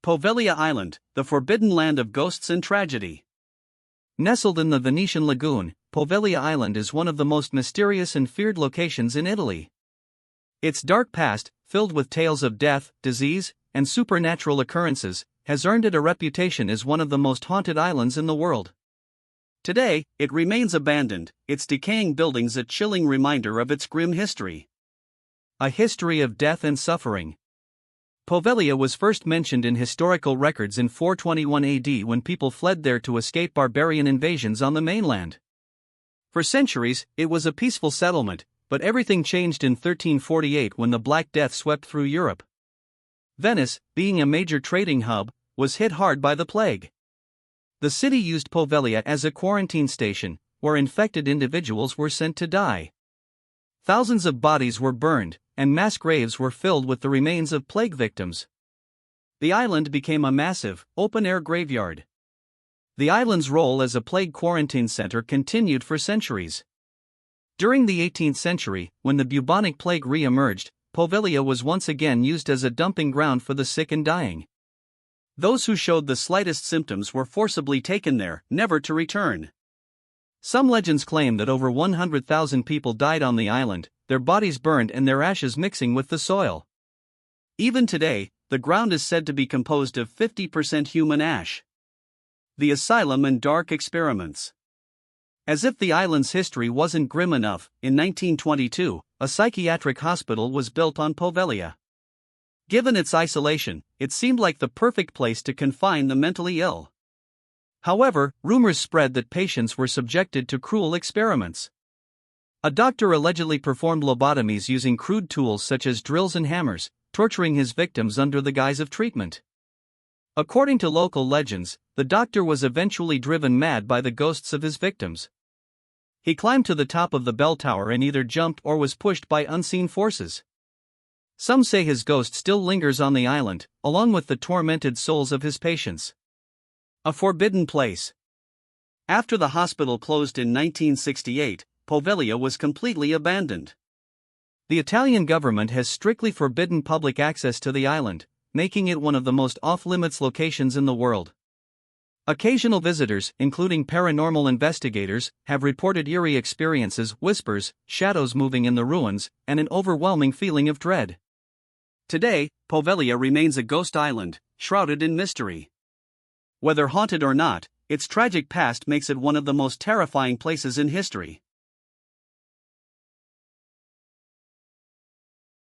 Poveglia Island, the forbidden land of ghosts and tragedy. Nestled in the Venetian lagoon, Poveglia Island is one of the most mysterious and feared locations in Italy. Its dark past, filled with tales of death, disease, and supernatural occurrences, has earned it a reputation as one of the most haunted islands in the world. Today, it remains abandoned, its decaying buildings a chilling reminder of its grim history. A history of death and suffering. Poveglia was first mentioned in historical records in 421 AD when people fled there to escape barbarian invasions on the mainland. For centuries, it was a peaceful settlement, but everything changed in 1348 when the Black Death swept through Europe. Venice, being a major trading hub, was hit hard by the plague. The city used Poveglia as a quarantine station, where infected individuals were sent to die. Thousands of bodies were burned, and mass graves were filled with the remains of plague victims. The island became a massive, open-air graveyard. The island's role as a plague quarantine center continued for centuries. During the 18th century, when the bubonic plague re-emerged, Poveglia was once again used as a dumping ground for the sick and dying. Those who showed the slightest symptoms were forcibly taken there, never to return. Some legends claim that over 100,000 people died on the island, their bodies burned and their ashes mixing with the soil. Even today, the ground is said to be composed of 50% human ash. The asylum and dark experiments. As if the island's history wasn't grim enough, in 1922, a psychiatric hospital was built on Poveglia. Given its isolation, it seemed like the perfect place to confine the mentally ill. However, rumors spread that patients were subjected to cruel experiments. A doctor allegedly performed lobotomies using crude tools such as drills and hammers, torturing his victims under the guise of treatment. According to local legends, the doctor was eventually driven mad by the ghosts of his victims. He climbed to the top of the bell tower and either jumped or was pushed by unseen forces. Some say his ghost still lingers on the island, along with the tormented souls of his patients. A forbidden place. After the hospital closed in 1968, Poveglia was completely abandoned. The Italian government has strictly forbidden public access to the island, making it one of the most off-limits locations in the world. Occasional visitors, including paranormal investigators, have reported eerie experiences, whispers, shadows moving in the ruins, and an overwhelming feeling of dread. Today, Poveglia remains a ghost island, shrouded in mystery. Whether haunted or not, its tragic past makes it one of the most terrifying places in history.